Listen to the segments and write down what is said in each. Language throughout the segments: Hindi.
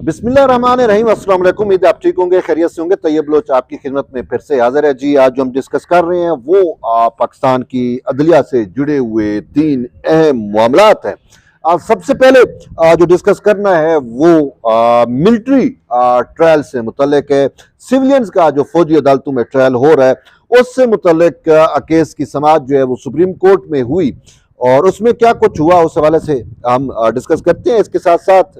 बिस्मिल्लाहिर्रहमानिर्रहीम। अस्सलाम वालेकुम। उम्मीद है आप ठीक होंगे, खैरियत से होंगे। तैयब बलोच आपकी खिदमत में फिर से हाजिर है जी। आज जो हम डिस्कस कर रहे हैं वो पाकिस्तान की अदलिया से जुड़े हुए 3 अहम मामलात हैं। सबसे पहले जो डिस्कस करना है वो मिलिट्री ट्रायल से मुतल्लिक है। सिविलियंस का जो फौजी अदालतों में ट्रायल हो रहा है उससे मुतल्लिक केस की समाअत जो है वो सुप्रीम कोर्ट में हुई और उसमें क्या कुछ हुआ उस हवाले से हम डिस्कस करते हैं। इसके साथ साथ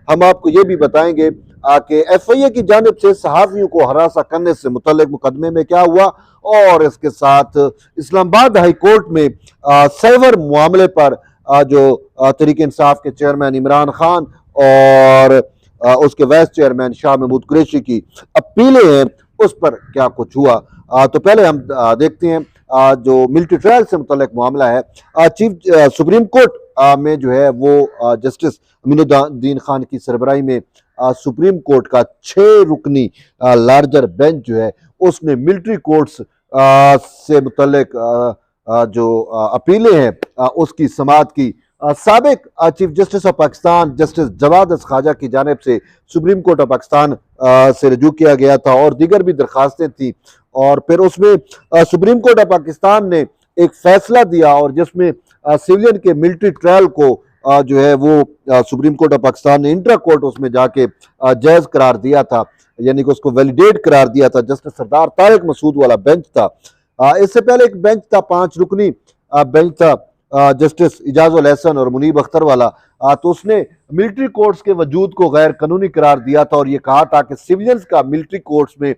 हम आपको ये भी बताएंगे कि FIA की जानिब से सहाफ़ियों को हरासा करने से मुतल्लिक मुकदमे में क्या हुआ, और इसके साथ इस्लामाबाद हाई कोर्ट में साइबर मामले पर जो तहरीक इंसाफ के चेयरमैन इमरान खान और उसके वाइस चेयरमैन शाह महमूद कुरैशी की अपीलें हैं, उस पर क्या कुछ हुआ। तो पहले हम देखते हैं जो मिलिट्री ट्रायल से मुतल्लिक मामला है। चीफ सुप्रीम कोर्ट में जो है वो जस्टिस अमीनुद्दीन खान की सरबराही में सुप्रीम कोर्ट का 6 रुकनी लार्जर बेंच जो है उसने मिलिट्री कोर्ट्स से मुतल्लिक जो अपीलें हैं उसकी समाअत की। साबिक chief justice of Pakistan justice Jawad Khwaja की जानिब से सुप्रीम कोर्ट ऑफ पाकिस्तान से रजू किया गया था और दीगर भी दरखास्तें थी, और फिर उसमें सुप्रीम कोर्ट ऑफ पाकिस्तान ने एक फैसला दिया और जिसमें सिविलियन के मिलिट्री ट्रायल को जो है वो सुप्रीम कोर्ट ऑफ पाकिस्तान ने इंट्रा कोर्ट उसमें जाके जायज करार दिया था, यानी कि उसको वैलिडेट करार दिया था। जस्टिस सरदार तारिक मसूद वाला बेंच था। इससे पहले एक बेंच था, 5 रुकनी बेंच था, जस्टिस इजाजुल एहसन और मुनीब अख्तर वाला। तो उसने मिलिट्री कोर्ट्स के वजूद को गैर कानूनी करार दिया था और ये कहा था कि सिविलियंस का मिलिट्री कोर्ट्स में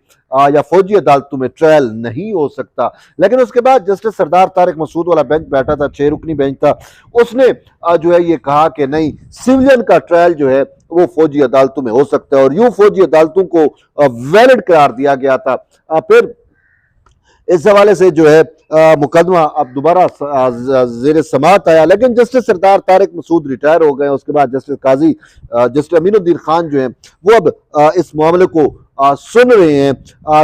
या फौजी अदालतों में ट्रायल नहीं हो सकता। लेकिन उसके बाद जस्टिस सरदार तारिक मसूद वाला बेंच बैठा था, 6 रुकनी बेंच था, उसने जो है ये कहा कि नहीं, सिविलियन का ट्रायल जो है वो फौजी अदालतों में हो सकता है और यूं फौजी अदालतों को वैलिड करार दिया गया था। फिर इस हवाले से जो है मुकदमा अब दोबारा जेर समाअत आया, लेकिन जस्टिस सरदार तारिक मसूद रिटायर हो गए। उसके बाद जस्टिस काजी जस्टिस अमीनुद्दीन खान जो है वो अब इस मामले को सुन रहे हैं।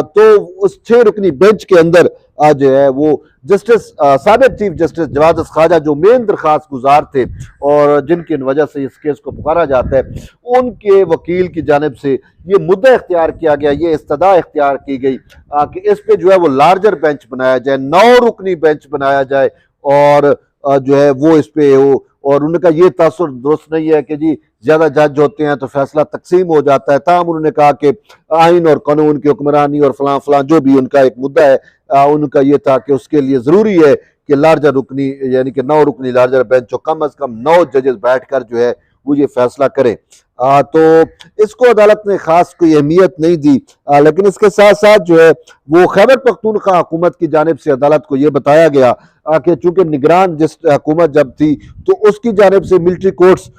तो उस 6 रुकनी बेंच के अंदर जो है वो जस्टिस साबिक चीफ जस्टिस जवाद ख्वाजा जो मेन दरखास्त गुजार थे और जिनकी वजह से इस केस को पुकारा जाता है, उनके वकील की जानिब से ये मुद्दा इख्तियार किया गया, ये इस्तदा इख्तियार की गई कि इस पे जो है वो लार्जर बेंच बनाया जाए, 9 रुकनी बेंच बनाया जाए और जो है वो इस पे हो। और उनका ये तासुर दुरुस्त नहीं है कि जी ज्यादा जज होते हैं तो फैसला तकसीम हो जाता है। ताम उन्होंने कहा कि आइन और कानून की हुक्मरानी और फलां फलां जो भी उनका एक मुद्दा है, उनका ये था कि उसके लिए जरूरी है कि लार्जर रुकनी यानी कि 9 रुकनी लार्जर बेंच जो कम अज कम 9 जजेस बैठकर जो है वो ये फैसला करें। तो इसको अदालत ने खास कोई अहमियत नहीं दी, लेकिन इसके साथ साथ जो है वो खैबर पख्तूनख्वा हुकूमत की जानिब से अदालत को ये बताया गया कि चूंकि निगरान जिस हुकूमत जब थी तो उसकी जानिब से मिलिट्री कोर्ट्स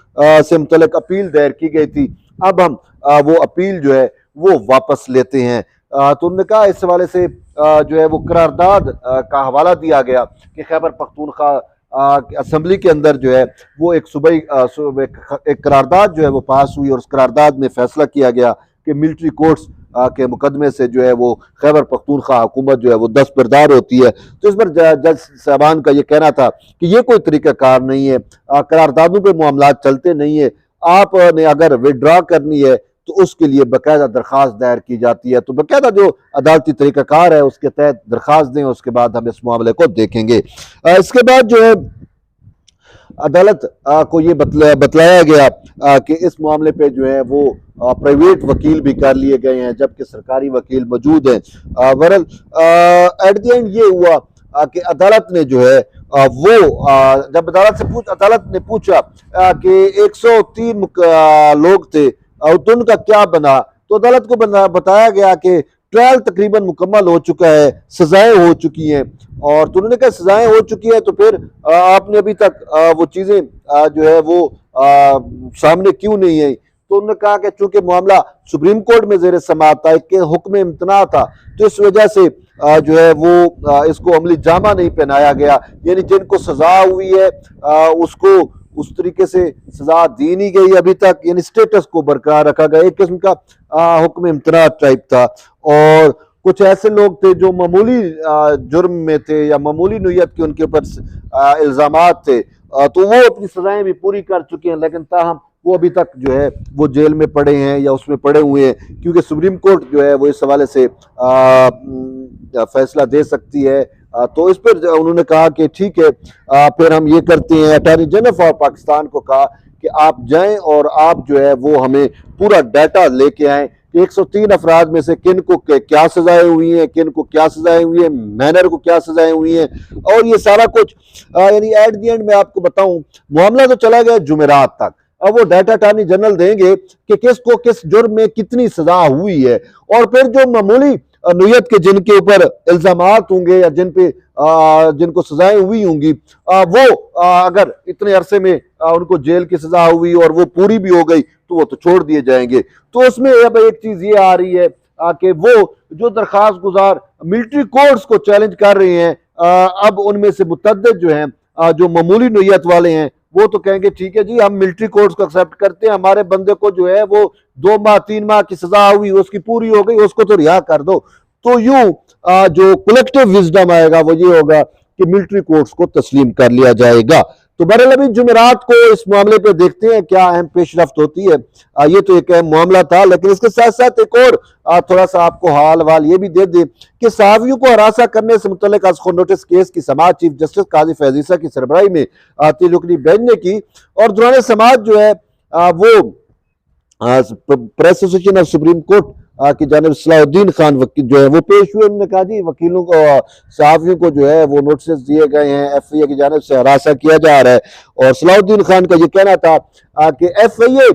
से मुतल्लिक अपील दायर की गई थी, अब हम वो अपील जो है वो वापस लेते हैं। तो उन्होंने कहा इस हवाले से जो है वो करारदाद का हवाला दिया गया कि खैबर पख्तूनख्वा असेंबली के अंदर जो है वो एक एक करारदाद जो है वो पास हुई और उस करारदाद में फैसला किया गया कि मिलिट्री कोर्ट्स के मुकदमे से जो है वो खैबर पख्तूनख्वा हुकूमत जो है वो दस्तबरदार होती है। तो इस पर जज साहबान का ये कहना था कि ये कोई तरीकाकार नहीं है, करारदादों पे मामलात चलते नहीं है, आपने अगर विड्रॉ करनी है तो उसके लिए बाकायदा दरख्वास्त दायर की जाती है। तो बाकायदा जो अदालती तरीकाकार है उसके तहत दरख्वास्त दें, उसके बाद हम इस मामले को देखेंगे। इसके बाद जो है अदालत को ये बतलाया गया कि इस मामले पे जो है वो प्राइवेट वकील भी कर लिए गए हैं जबकि सरकारी वकील मौजूद हैं। बहरहाल एट द एंड ये हुआ कि अदालत ने जो है वो जब अदालत ने पूछा कि 103 लोग थे तो उनका क्या बना, तो अदालत को बताया गया कि ट्रायल तकरीबन मुकम्मल हो चुका है, सजाएं हो चुकी हैं। और तो उन्होंने कहा सजाएं हो चुकी है तो फिर आपने अभी तक वो चीजें जो है वो सामने क्यों नहीं आई। तो उन्होंने कहा कि चूंकि मामला सुप्रीम कोर्ट में जेर समाअत था कि हुक्म इम्तना था तो इस वजह से जो है वो इसको अमली जामा नहीं पहनाया गया, यानी जिनको सजा हुई है उसको उस तरीके से सजा दी नहीं गई अभी तक, यानी स्टेटस को बरकरार रखा गया। एक किस्म का हुक्म इम्तना टाइप था और कुछ ऐसे लोग थे जो मामूली जुर्म में थे या मामूली नुयत के उनके ऊपर इल्जामात थे, तो वो अपनी सजाएं भी पूरी कर चुके हैं, लेकिन ताहम वो अभी तक जो है वो जेल में पड़े हैं या उसमें पड़े हुए हैं, क्योंकि सुप्रीम कोर्ट जो है वो इस हवाले से फैसला दे सकती है। तो इस पर उन्होंने कहा कि ठीक है, फिर हम ये करते हैं। अटॉर्नी जनरल ऑफ पाकिस्तान को कहा कि आप जाएं और आप जो है वो हमें पूरा डाटा लेके आएं कि 103 अफराद में से किन को क्या सजाएं हुई हैं, किन को क्या सजाएं हुई हैं, मैनर को क्या सजाएं हुई हैं, और ये सारा कुछ यानी एट दी एंड मैं आपको बताऊं, मामला तो चला गया जुमेरात तक। अब वो डाटा अटॉर्नी जनरल देंगे कि किसको किस जुर्म में कितनी सजा हुई है, और फिर जो मामूली नुयत के जिनके ऊपर इल्जामात होंगे या जिनको सजाएं हुई होंगी, वो अगर इतने अरसे में उनको जेल की सजा हुई और वो पूरी भी हो गई तो वो तो छोड़ दिए जाएंगे। तो उसमें अब एक चीज ये आ रही है कि वो जो दरखास्त गुजार मिलिट्री कोर्ट्स को चैलेंज कर रहे हैं, अब उनमें से मुतअद्दिद जो हैं, जो मामूली नुयत वाले हैं, वो तो कहेंगे ठीक है जी, हम मिलिट्री कोर्ट्स को एक्सेप्ट करते हैं, हमारे बंदे को जो है वो 2 माह 3 माह की सजा हुई, उसकी पूरी हो गई, उसको तो रिहा कर दो। तो यूं जो कलेक्टिव विजडम आएगा वो ये होगा कि मिलिट्री कोर्ट्स को तस्लीम कर लिया जाएगा। तो बहरहाल अभी जुमेरात को इस मामले पे देखते हैं क्या अहम पेशरफ्त होती है। ये तो एक अहम मामला था, लेकिन इसके साथ साथ एक और थोड़ा सा आपको हाल वाल ये भी दे दे कि सहाफियों को हरासा करने से मुतल्लिक आज नोटिस केस की समाअत चीफ जस्टिस काजी फैज ईसा की सरबराही में 3 रुकनी बेंच ने की, और दौरान समाअत जो है वो press association of supreme court की जानिब सलाहुद्दीन खान वकील जो है वो पेश हुए। उन्होंने कहा जी वकीलों को सहाफियों को जो है वो नोटिस दिए गए हैं, FIA की जानिब से हरासा किया जा रहा है, और सलाहुद्दीन खान का ये कहना था कि FIA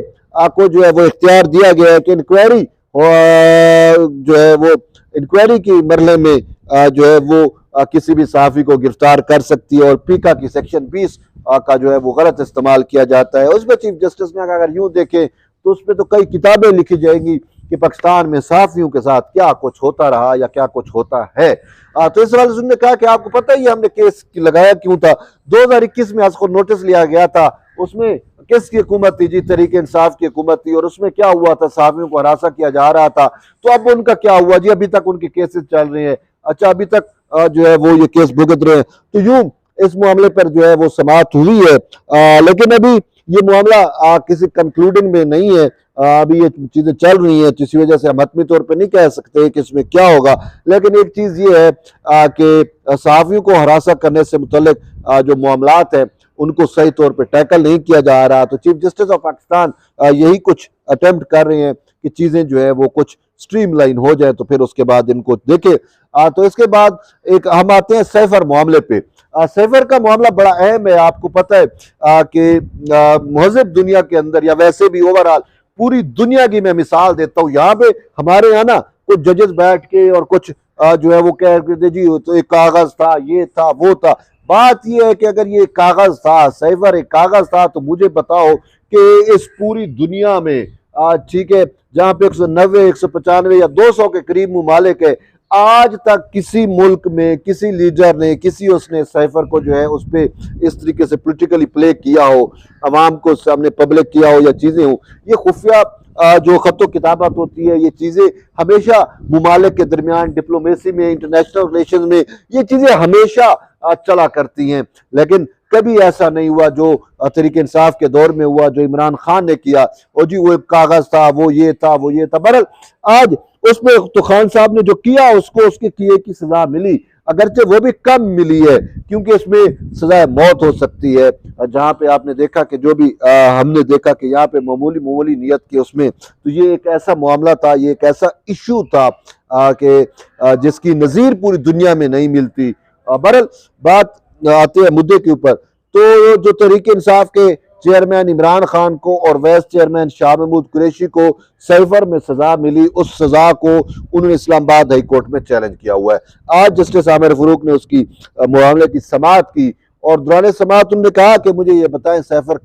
को जो है वो इख्तियार दिया गया है कि इंक्वायरी जो है वो इंक्वायरी की मरहले में जो है वो किसी भी सहाफी को गिरफ्तार कर सकती है, और पीका की सेक्शन 20 का जो है वो गलत इस्तेमाल किया जाता है। उसमें चीफ जस्टिस ने अगर यूं देखें तो उस पर तो कई किताबें लिखी जाएंगी कि पाकिस्तान में सहाफियों के साथ क्या कुछ होता रहा या क्या कुछ होता है। तो इस वाले ने कहा कि आपको पता ही हमने केस लगाया क्यों था, 2021 में उसको नोटिस लिया गया था, उसमें किसकी हुकूमत थी जी, तहरीक इंसाफ की हुकूमत थी, और उसमें क्या हुआ था, सहाफियों को हरासा किया जा रहा था। तो अब उनका क्या हुआ जी, अभी तक उनके केसेस चल रहे हैं, अच्छा अभी तक जो है वो ये केस भुगत रहे हैं। तो यूं इस मामले पर जो है वो समाअत हुई है, लेकिन अभी ये मामला किसी कंक्लूडिंग में नहीं है, अभी ये चीजें चल रही हैं, इसी वजह से हम हतमी तौर पे नहीं कह सकते कि इसमें क्या होगा। लेकिन एक चीज ये है कि सहाफियों को हरासा करने से मुतल्लिक जो मामलात है उनको सही तौर पे टैकल नहीं किया जा रहा। तो चीफ जस्टिस ऑफ पाकिस्तान यही कुछ अटेम्प्ट कर रहे हैं कि चीजें जो है वो कुछ स्ट्रीमलाइन हो जाए, तो फिर उसके बाद इनको देखे। तो इसके बाद एक हम आते हैं सैफर मामले पे। सैफर का मामला बड़ा अहम है। आपको पता है कि महज़ब दुनिया के अंदर या वैसे भी ओवरऑल पूरी दुनिया की मैं मिसाल देता हूँ, यहाँ पे हमारे यहाँ ना कुछ जजेस बैठ के और कुछ जो है वो कह रहे जी तो एक कागज था, ये था, वो था। बात ये है कि अगर ये कागज था, सैफर एक कागज था, तो मुझे बताओ कि इस पूरी दुनिया में ठीक है जहाँ पे 190, 195 या 200 के करीब ममालिक है, आज तक किसी मुल्क में किसी लीडर ने उसने सैफर को जो है उस पर इस तरीके से पॉलिटिकली प्ले किया हो, अवाम को सामने पब्लिक किया हो या चीजें हो। ये खुफिया जो खतो किताबत होती है, ये चीजें हमेशा ममालिक के दरमियान डिप्लोमेसी में, इंटरनेशनल रिलेशन में ये चीजें हमेशा चला करती हैं, लेकिन कभी ऐसा नहीं हुआ जो तहरीक इंसाफ के दौर में हुआ, जो इमरान खान ने किया, और जी वो एक कागज था, वो ये था, वो ये था। बहरहाल आज उसमें तो खान साहब ने जो किया उसको उसके किए की सजा मिली, अगरचे वो भी कम मिली है, क्योंकि इसमें सजा मौत हो सकती है। जहां पे आपने देखा कि जो भी हमने देखा कि यहाँ पे मामूली नियत के उसमें, तो ये एक ऐसा मामला था, ये एक ऐसा इशू था कि जिसकी नज़ीर पूरी दुनिया में नहीं मिलती। बहरहाल बात आते हैं मुद्दे के ऊपर। तो जो तहरीक इंसाफ के चेयरमैन इमरान खान को और वाइस चेयरमैन शाह महमूद कुरैशी को सैफर में सजा मिली, उस सजा को उन्होंने इस्लामाबाद हाई कोर्ट में चैलेंज किया हुआ है। आज जस्टिस आमिर फरूक ने उसकी मामले की समाअत की, और दौरान समाअत उन्होंने कहा कि मुझे ये बताएं सैफर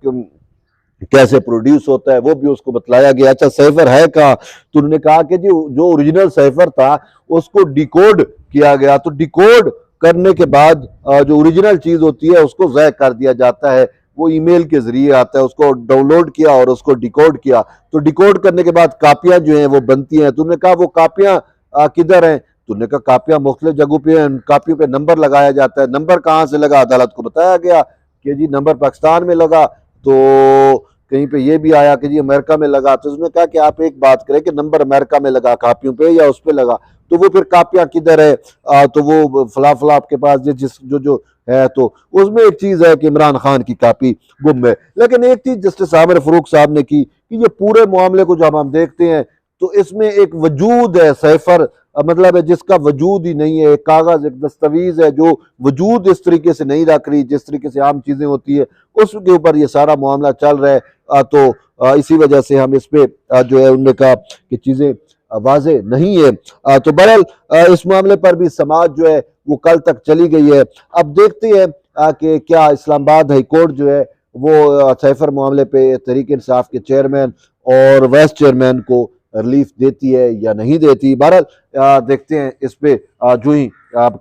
कैसे प्रोड्यूस होता है, वो भी उसको बतलाया गया। अच्छा सैफर है कहाँ, तो उन्होंने कहा कि जो ओरिजिनल सैफर था उसको डिकोड किया गया, तो डिकोड करने के बाद जो ओरिजिनल चीज होती है उसको ज़ाय कर दिया जाता है, वो ईमेल के जरिए आता है, उसको डाउनलोड किया और उसको डिकोड किया, तो डिकोड करने के बाद कापियां जो हैं वो बनती हैं। तुमने कहा वो कापियां किधर हैं, तुमने कहा कापियां मुख्तलिफ जगहों पे हैं, कापियों पे नंबर लगाया जाता है। नंबर कहाँ से लगा, अदालत को बताया गया कि जी नंबर पाकिस्तान में लगा। तो कहीं पे ये भी आया कि जी अमेरिका में लगा, तो उसने कहा कि आप एक बात करें कि नंबर अमेरिका में लगा कापियों पे या उस पे लगा, तो वो फिर कापियां किधर है, तो वो फला फला आपके पास जिस जो जो है, तो उसमें एक चीज है कि इमरान खान की कापी गुम है। लेकिन एक चीज जस्टिस आमिर फरूक साहब ने की कि ये पूरे मामले को जब हम देखते हैं तो इसमें एक वजूद है सैफर, मतलब है जिसका वजूद ही नहीं है, एक कागज एक दस्तावेज है जो वजूद इस तरीके से नहीं रख रही जिस तरीके से आम चीजें होती है, उसके ऊपर ये सारा मामला चल रहा है। तो इसी वजह से हम इस पे जो है उन्होंने कहा कि चीजें वाजे नहीं है। तो बहरहाल इस मामले पर भी समाज जो है वो कल तक चली गई है। अब देखते हैं कि क्या इस्लामाबाद हाई कोर्ट जो है वो सैफर मामले पे तहरीक इंसाफ के चेयरमैन और वाइस चेयरमैन को रिलीफ देती है या नहीं देती। बहरहाल देखते हैं इस पे जो ही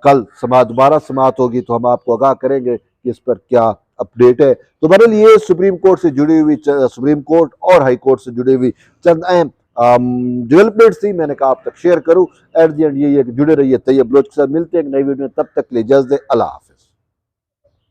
कल दोबारा समाअत होगी तो हम आपको आगाह करेंगे कि इस पर क्या अपडेट है। तो बहरहाल ये सुप्रीम कोर्ट से जुड़ी हुई, सुप्रीम कोर्ट और हाई कोर्ट से जुड़ी हुई चंद अहम डेवलपमेंट्स थी, मैंने कहा आप तक शेयर करूं। एट द एंड ये जुड़े रहिए तैयब बलोच के साथ। मिलते हैं एक नई वीडियो में, तब तक ले इजाज़त, अल्लाह हाफ़िज़।